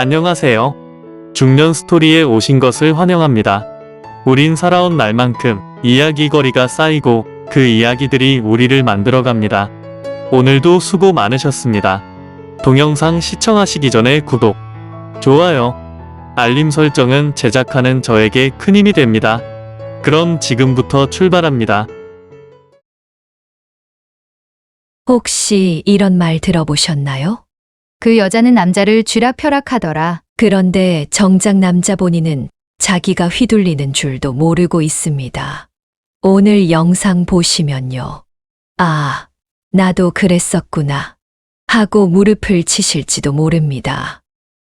안녕하세요. 중년 스토리에 오신 것을 환영합니다. 우린 살아온 날만큼 이야기거리가 쌓이고 그 이야기들이 우리를 만들어갑니다. 오늘도 수고 많으셨습니다. 동영상 시청하시기 전에 구독, 좋아요, 알림 설정은 제작하는 저에게 큰 힘이 됩니다. 그럼 지금부터 출발합니다. 혹시 이런 말 들어보셨나요? 그 여자는 남자를 쥐락펴락하더라. 그런데 정작 남자 본인은 자기가 휘둘리는 줄도 모르고 있습니다. 오늘 영상 보시면요. 아, 나도 그랬었구나 하고 무릎을 치실지도 모릅니다.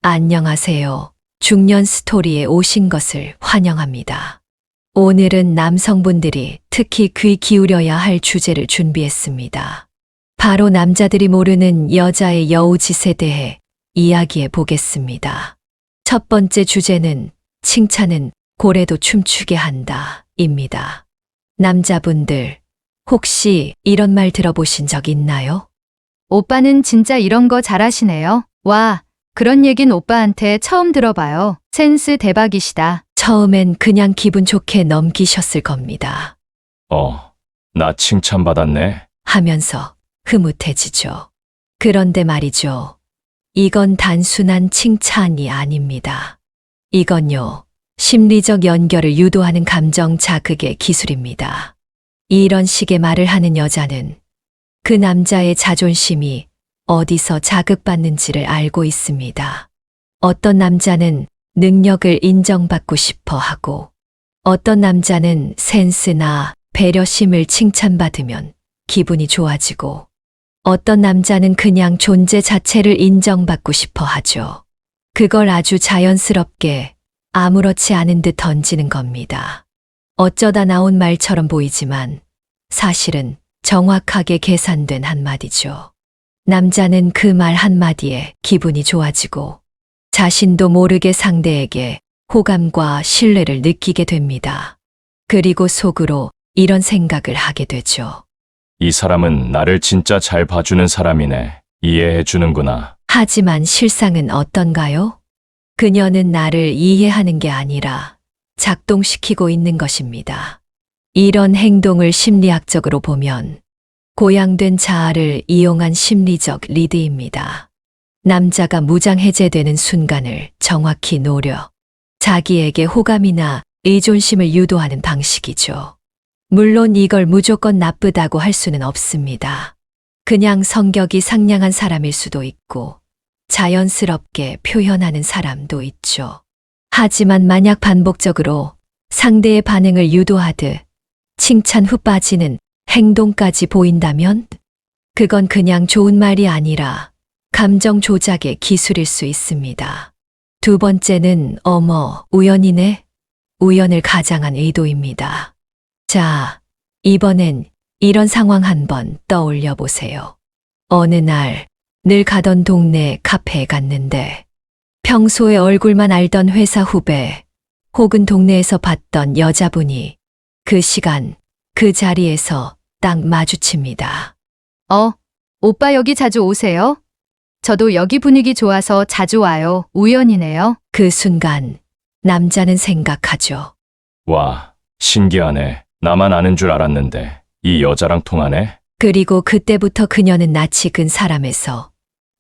안녕하세요. 중년 스토리에 오신 것을 환영합니다. 오늘은 남성분들이 특히 귀 기울여야 할 주제를 준비했습니다. 바로 남자들이 모르는 여자의 여우짓에 대해 이야기해 보겠습니다. 첫 번째 주제는 칭찬은 고래도 춤추게 한다 입니다. 남자분들, 혹시 이런 말 들어보신 적 있나요? 오빠는 진짜 이런 거 잘하시네요. 와, 그런 얘긴 오빠한테 처음 들어봐요. 센스 대박이시다. 처음엔 그냥 기분 좋게 넘기셨을 겁니다. 나 칭찬받았네. 하면서 흐뭇해지죠. 그런데 말이죠. 이건 단순한 칭찬이 아닙니다. 이건요, 심리적 연결을 유도하는 감정 자극의 기술입니다. 이런 식의 말을 하는 여자는 그 남자의 자존심이 어디서 자극받는지를 알고 있습니다. 어떤 남자는 능력을 인정받고 싶어 하고, 어떤 남자는 센스나 배려심을 칭찬받으면 기분이 좋아지고, 어떤 남자는 그냥 존재 자체를 인정받고 싶어 하죠. 그걸 아주 자연스럽게 아무렇지 않은 듯 던지는 겁니다. 어쩌다 나온 말처럼 보이지만 사실은 정확하게 계산된 한마디죠. 남자는 그 말 한마디에 기분이 좋아지고 자신도 모르게 상대에게 호감과 신뢰를 느끼게 됩니다. 그리고 속으로 이런 생각을 하게 되죠. 이 사람은 나를 진짜 잘 봐주는 사람이네. 이해해 주는구나. 하지만 실상은 어떤가요? 그녀는 나를 이해하는 게 아니라 작동시키고 있는 것입니다. 이런 행동을 심리학적으로 보면 고양된 자아를 이용한 심리적 리드입니다. 남자가 무장해제되는 순간을 정확히 노려 자기에게 호감이나 의존심을 유도하는 방식이죠. 물론 이걸 무조건 나쁘다고 할 수는 없습니다. 그냥 성격이 상냥한 사람일 수도 있고 자연스럽게 표현하는 사람도 있죠. 하지만 만약 반복적으로 상대의 반응을 유도하듯 칭찬 후 빠지는 행동까지 보인다면 그건 그냥 좋은 말이 아니라 감정 조작의 기술일 수 있습니다. 두 번째는 우연이네? 우연을 가장한 의도입니다. 자, 이번엔 이런 상황 한번 떠올려 보세요. 어느 날 늘 가던 동네 카페에 갔는데 평소에 얼굴만 알던 회사 후배 혹은 동네에서 봤던 여자분이 그 시간 그 자리에서 딱 마주칩니다. 오빠 여기 자주 오세요? 저도 여기 분위기 좋아서 자주 와요. 우연이네요. 그 순간 남자는 생각하죠. 와, 신기하네. 나만 아는 줄 알았는데 이 여자랑 통하네? 그리고 그때부터 그녀는 낯이 근 사람에서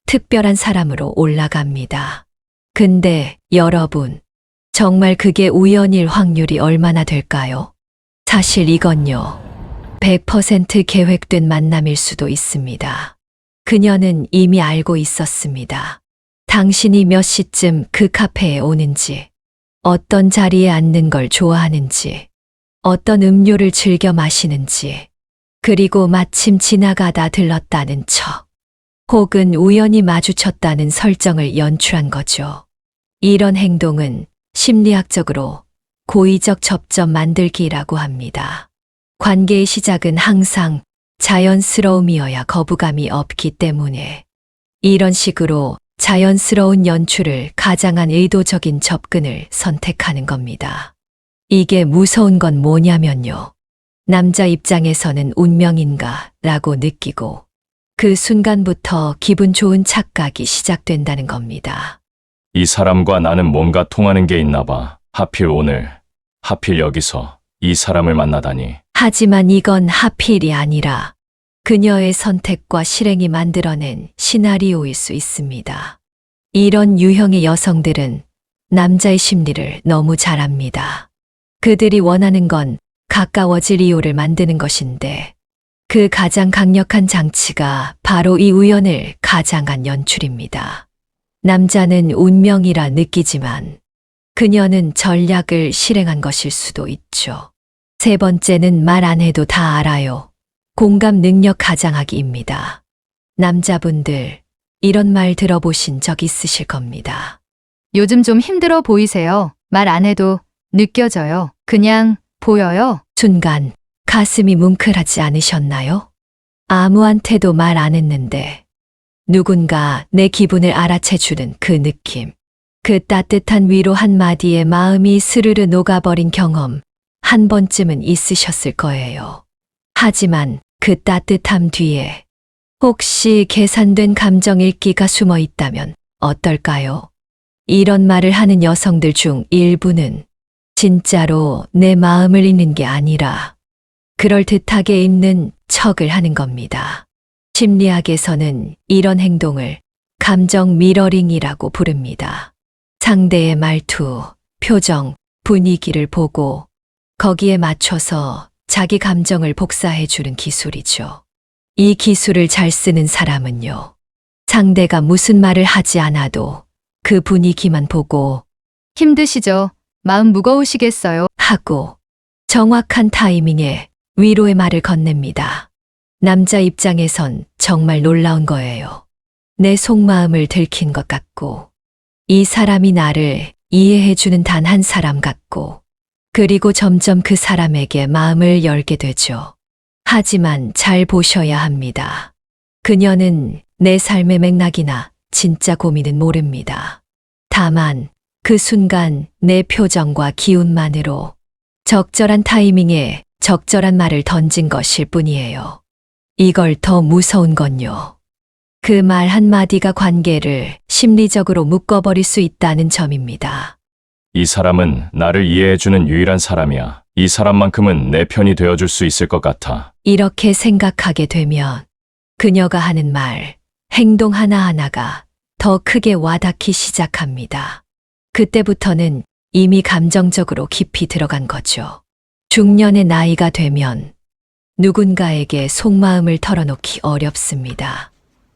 특별한 사람으로 올라갑니다. 근데 여러분, 정말 그게 우연일 확률이 얼마나 될까요? 사실 이건요, 100% 계획된 만남일 수도 있습니다. 그녀는 이미 알고 있었습니다. 당신이 몇 시쯤 그 카페에 오는지, 어떤 자리에 앉는 걸 좋아하는지, 어떤 음료를 즐겨 마시는지, 그리고 마침 지나가다 들렀다는 척, 혹은 우연히 마주쳤다는 설정을 연출한 거죠. 이런 행동은 심리학적으로 고의적 접점 만들기라고 합니다. 관계의 시작은 항상 자연스러움이어야 거부감이 없기 때문에 이런 식으로 자연스러운 연출을 가장한 의도적인 접근을 선택하는 겁니다. 이게 무서운 건 뭐냐면요. 남자 입장에서는 운명인가 라고 느끼고 그 순간부터 기분 좋은 착각이 시작된다는 겁니다. 이 사람과 나는 뭔가 통하는 게 있나 봐. 하필 오늘, 하필 여기서 이 사람을 만나다니. 하지만 이건 하필이 아니라 그녀의 선택과 실행이 만들어낸 시나리오일 수 있습니다. 이런 유형의 여성들은 남자의 심리를 너무 잘 압니다. 그들이 원하는 건 가까워질 이유를 만드는 것인데 그 가장 강력한 장치가 바로 이 우연을 가장한 연출입니다. 남자는 운명이라 느끼지만 그녀는 전략을 실행한 것일 수도 있죠. 세 번째는 말 안 해도 다 알아요. 공감 능력 가장하기입니다. 남자분들, 이런 말 들어보신 적 있으실 겁니다. 요즘 좀 힘들어 보이세요. 말 안 해도 느껴져요. 그냥 보여요. 순간 가슴이 뭉클하지 않으셨나요? 아무한테도 말 안 했는데 누군가 내 기분을 알아채주는 그 느낌. 그 따뜻한 위로 한마디에 마음이 스르르 녹아버린 경험 한 번쯤은 있으셨을 거예요. 하지만 그 따뜻함 뒤에 혹시 계산된 감정 읽기가 숨어 있다면 어떨까요? 이런 말을 하는 여성들 중 일부는 진짜로 내 마음을 읽는 게 아니라 그럴듯하게 읽는 척을 하는 겁니다. 심리학에서는 이런 행동을 감정 미러링이라고 부릅니다. 상대의 말투, 표정, 분위기를 보고 거기에 맞춰서 자기 감정을 복사해 주는 기술이죠. 이 기술을 잘 쓰는 사람은요, 상대가 무슨 말을 하지 않아도 그 분위기만 보고 힘드시죠? 마음 무거우시겠어요? 하고 정확한 타이밍에 위로의 말을 건넵니다. 남자 입장에선 정말 놀라운 거예요. 내 속마음을 들킨 것 같고, 이 사람이 나를 이해해주는 단 한 사람 같고, 그리고 점점 그 사람에게 마음을 열게 되죠. 하지만 잘 보셔야 합니다. 그녀는 내 삶의 맥락이나 진짜 고민은 모릅니다. 다만 그 순간 내 표정과 기운만으로 적절한 타이밍에 적절한 말을 던진 것일 뿐이에요. 이걸 더 무서운 건요, 그 말 한마디가 관계를 심리적으로 묶어버릴 수 있다는 점입니다. 이 사람은 나를 이해해주는 유일한 사람이야. 이 사람만큼은 내 편이 되어줄 수 있을 것 같아. 이렇게 생각하게 되면 그녀가 하는 말, 행동 하나하나가 더 크게 와닿기 시작합니다. 그때부터는 이미 감정적으로 깊이 들어간 거죠. 중년의 나이가 되면 누군가에게 속마음을 털어놓기 어렵습니다.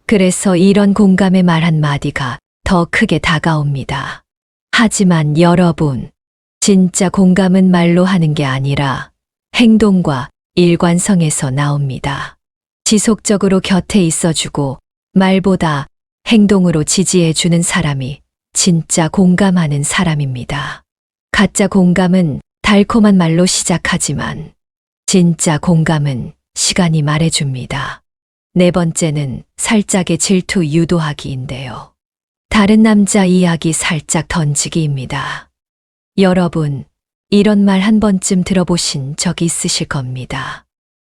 그래서 이런 공감의 말 한마디가 더 크게 다가옵니다. 하지만 여러분, 진짜 공감은 말로 하는 게 아니라 행동과 일관성에서 나옵니다. 지속적으로 곁에 있어주고 말보다 행동으로 지지해주는 사람이 진짜 공감하는 사람입니다. 가짜 공감은 달콤한 말로 시작하지만 진짜 공감은 시간이 말해줍니다. 네 번째는 살짝의 질투 유도하기인데요. 다른 남자 이야기 살짝 던지기입니다. 여러분, 이런 말 한 번쯤 들어보신 적 있으실 겁니다.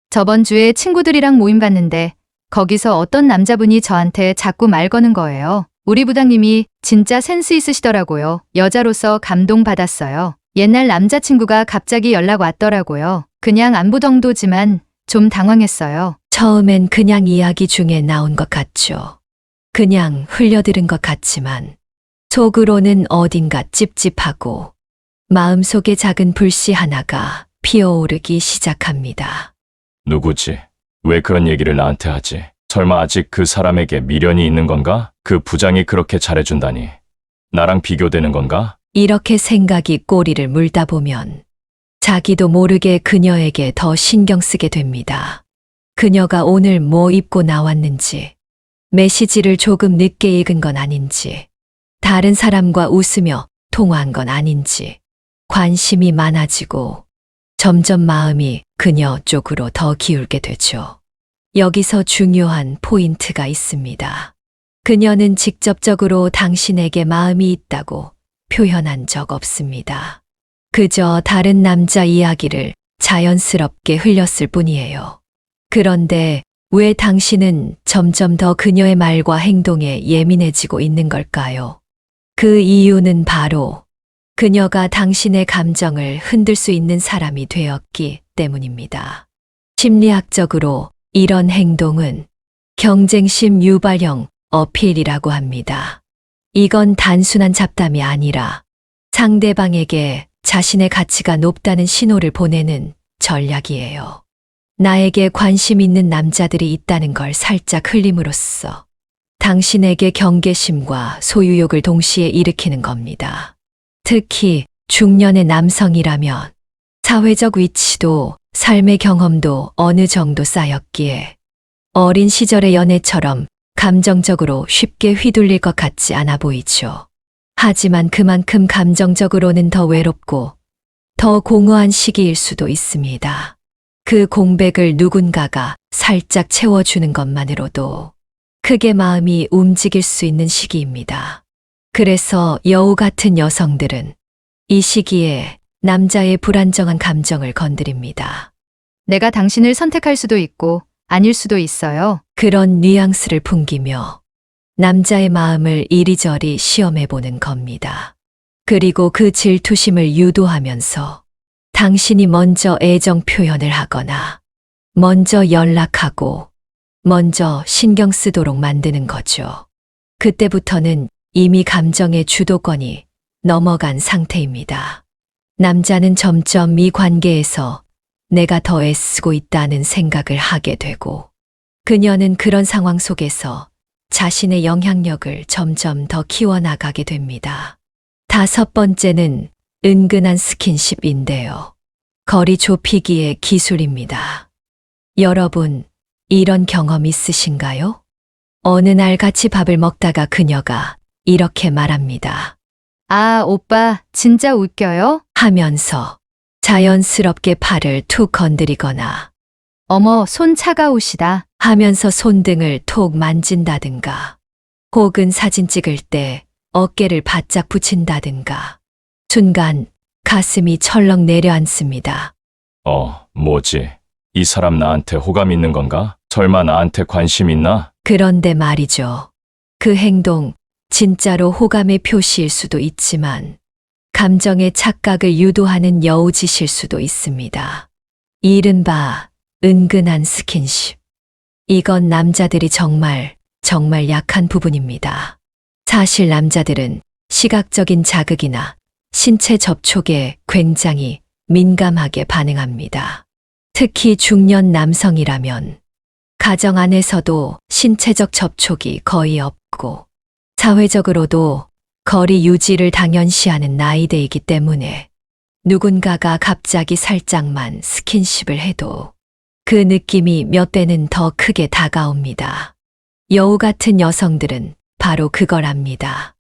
저번 주에 친구들이랑 모임 봤는데 거기서 어떤 남자분이 저한테 자꾸 말 거는 거예요. 우리 부장님이 진짜 센스 있으시더라고요. 여자로서 감동받았어요. 옛날 남자친구가 갑자기 연락 왔더라고요. 그냥 안부 정도지만 좀 당황했어요. 처음엔 그냥 이야기 중에 나온 것 같죠. 그냥 흘려들은 것 같지만 속으로는 어딘가 찝찝하고 마음속에 작은 불씨 하나가 피어오르기 시작합니다. 누구지? 왜 그런 얘기를 나한테 하지? 설마 아직 그 사람에게 미련이 있는 건가? 그 부장이 그렇게 잘해준다니. 나랑 비교되는 건가? 이렇게 생각이 꼬리를 물다 보면 자기도 모르게 그녀에게 더 신경 쓰게 됩니다. 그녀가 오늘 뭐 입고 나왔는지, 메시지를 조금 늦게 읽은 건 아닌지, 다른 사람과 웃으며 통화한 건 아닌지, 관심이 많아지고 점점 마음이 그녀 쪽으로 더 기울게 되죠. 여기서 중요한 포인트가 있습니다. 그녀는 직접적으로 당신에게 마음이 있다고 표현한 적 없습니다. 그저 다른 남자 이야기를 자연스럽게 흘렸을 뿐이에요. 그런데 왜 당신은 점점 더 그녀의 말과 행동에 예민해지고 있는 걸까요? 그 이유는 바로 그녀가 당신의 감정을 흔들 수 있는 사람이 되었기 때문입니다. 심리학적으로 이런 행동은 경쟁심 유발형 어필이라고 합니다. 이건 단순한 잡담이 아니라 상대방에게 자신의 가치가 높다는 신호를 보내는 전략이에요. 나에게 관심 있는 남자들이 있다는 걸 살짝 흘림으로써 당신에게 경계심과 소유욕을 동시에 일으키는 겁니다. 특히 중년의 남성이라면 사회적 위치도 삶의 경험도 어느 정도 쌓였기에 어린 시절의 연애처럼 감정적으로 쉽게 휘둘릴 것 같지 않아 보이죠. 하지만 그만큼 감정적으로는 더 외롭고 더 공허한 시기일 수도 있습니다. 그 공백을 누군가가 살짝 채워주는 것만으로도 크게 마음이 움직일 수 있는 시기입니다. 그래서 여우 같은 여성들은 이 시기에 남자의 불안정한 감정을 건드립니다. 내가 당신을 선택할 수도 있고 아닐 수도 있어요. 그런 뉘앙스를 풍기며 남자의 마음을 이리저리 시험해 보는 겁니다. 그리고 그 질투심을 유도하면서 당신이 먼저 애정 표현을 하거나 먼저 연락하고 먼저 신경 쓰도록 만드는 거죠. 그때부터는 이미 감정의 주도권이 넘어간 상태입니다. 남자는 점점 이 관계에서 내가 더 애쓰고 있다는 생각을 하게 되고 그녀는 그런 상황 속에서 자신의 영향력을 점점 더 키워나가게 됩니다. 5번째는 은근한 스킨십인데요. 거리 좁히기의 기술입니다. 여러분, 이런 경험 있으신가요? 어느 날 같이 밥을 먹다가 그녀가 이렇게 말합니다. 아, 오빠, 진짜 웃겨요? 하면서 자연스럽게 팔을 툭 건드리거나 어머, 손 차가우시다. 하면서 손등을 톡 만진다든가 혹은 사진 찍을 때 어깨를 바짝 붙인다든가 순간 가슴이 철렁 내려앉습니다. 뭐지? 이 사람 나한테 호감 있는 건가? 설마 나한테 관심 있나? 그런데 말이죠. 그 행동 진짜로 호감의 표시일 수도 있지만 감정의 착각을 유도하는 여우짓일 수도 있습니다. 이른바 은근한 스킨십. 이건 남자들이 정말 약한 부분입니다. 사실 남자들은 시각적인 자극이나 신체 접촉에 굉장히 민감하게 반응합니다. 특히 중년 남성이라면 가정 안에서도 신체적 접촉이 거의 없고 사회적으로도 거리 유지를 당연시하는 나이대이기 때문에 누군가가 갑자기 살짝만 스킨십을 해도 그 느낌이 몇 배는 더 크게 다가옵니다. 여우 같은 여성들은 바로 그걸 압니다.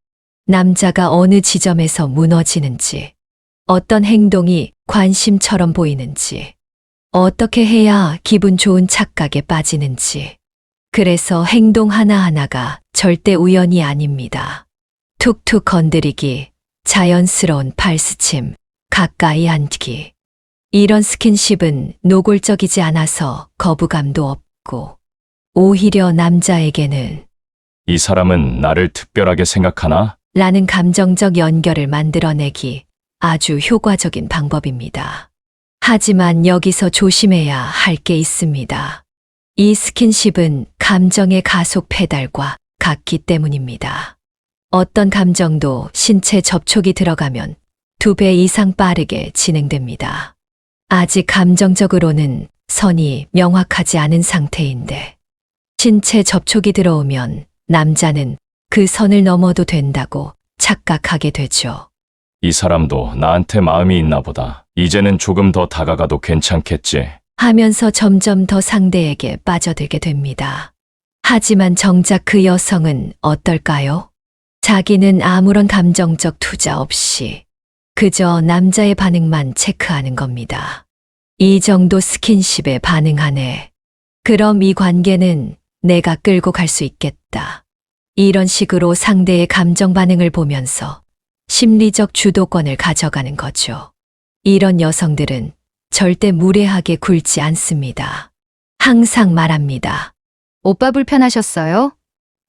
남자가 어느 지점에서 무너지는지, 어떤 행동이 관심처럼 보이는지, 어떻게 해야 기분 좋은 착각에 빠지는지. 그래서 행동 하나하나가 절대 우연이 아닙니다. 툭툭 건드리기, 자연스러운 팔스침, 가까이 앉기. 이런 스킨십은 노골적이지 않아서 거부감도 없고, 오히려 남자에게는 이 사람은 나를 특별하게 생각하나? 라는 감정적 연결을 만들어내기 아주 효과적인 방법입니다. 하지만 여기서 조심해야 할 게 있습니다. 이 스킨십은 감정의 가속 페달과 같기 때문입니다. 어떤 감정도 신체 접촉이 들어가면 2배 이상 빠르게 진행됩니다. 아직 감정적으로는 선이 명확하지 않은 상태인데 신체 접촉이 들어오면 남자는 그 선을 넘어도 된다고 착각하게 되죠. 이 사람도 나한테 마음이 있나 보다. 이제는 조금 더 다가가도 괜찮겠지. 하면서 점점 더 상대에게 빠져들게 됩니다. 하지만 정작 그 여성은 어떨까요? 자기는 아무런 감정적 투자 없이 그저 남자의 반응만 체크하는 겁니다. 이 정도 스킨십에 반응하네. 그럼 이 관계는 내가 끌고 갈 수 있겠다. 이런 식으로 상대의 감정 반응을 보면서 심리적 주도권을 가져가는 거죠. 이런 여성들은 절대 무례하게 굴지 않습니다. 항상 말합니다. 오빠 불편하셨어요?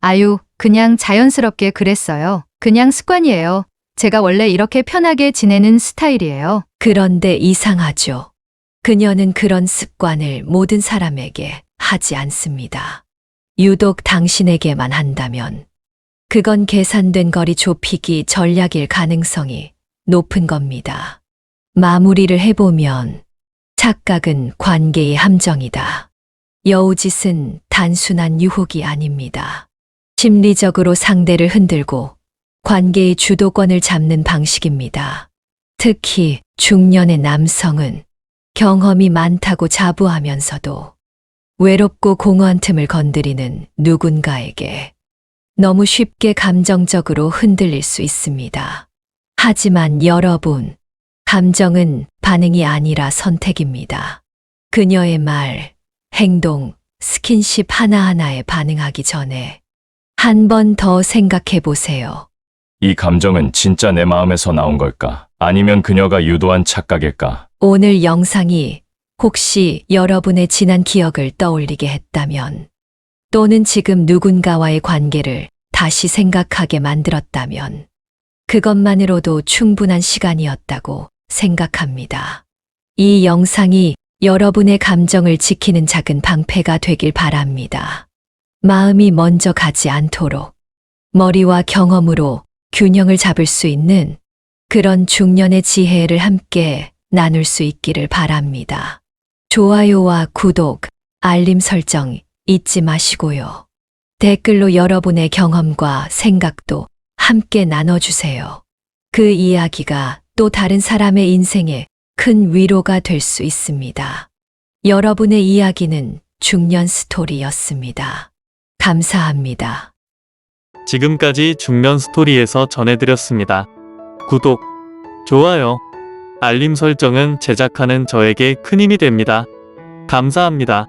아유, 그냥 자연스럽게 그랬어요. 그냥 습관이에요. 제가 원래 이렇게 편하게 지내는 스타일이에요. 그런데 이상하죠. 그녀는 그런 습관을 모든 사람에게 하지 않습니다. 유독 당신에게만 한다면 그건 계산된 거리 좁히기 전략일 가능성이 높은 겁니다. 마무리를 해보면 착각은 관계의 함정이다. 여우짓은 단순한 유혹이 아닙니다. 심리적으로 상대를 흔들고 관계의 주도권을 잡는 방식입니다. 특히 중년의 남성은 경험이 많다고 자부하면서도 외롭고 공허한 틈을 건드리는 누군가에게 너무 쉽게 감정적으로 흔들릴 수 있습니다. 하지만 여러분, 감정은 반응이 아니라 선택입니다. 그녀의 말, 행동, 스킨십 하나하나에 반응하기 전에 한 번 더 생각해 보세요. 이 감정은 진짜 내 마음에서 나온 걸까? 아니면 그녀가 유도한 착각일까? 오늘 영상이 혹시 여러분의 지난 기억을 떠올리게 했다면, 또는 지금 누군가와의 관계를 다시 생각하게 만들었다면, 그것만으로도 충분한 시간이었다고 생각합니다. 이 영상이 여러분의 감정을 지키는 작은 방패가 되길 바랍니다. 마음이 먼저 가지 않도록 머리와 경험으로 균형을 잡을 수 있는 그런 중년의 지혜를 함께 나눌 수 있기를 바랍니다. 좋아요와 구독, 알림 설정 잊지 마시고요. 댓글로 여러분의 경험과 생각도 함께 나눠주세요. 그 이야기가 또 다른 사람의 인생에 큰 위로가 될 수 있습니다. 여러분의 이야기는 중년 스토리였습니다. 감사합니다. 지금까지 중년 스토리에서 전해드렸습니다. 구독, 좋아요, 알림 설정은 제작하는 저에게 큰 힘이 됩니다. 감사합니다.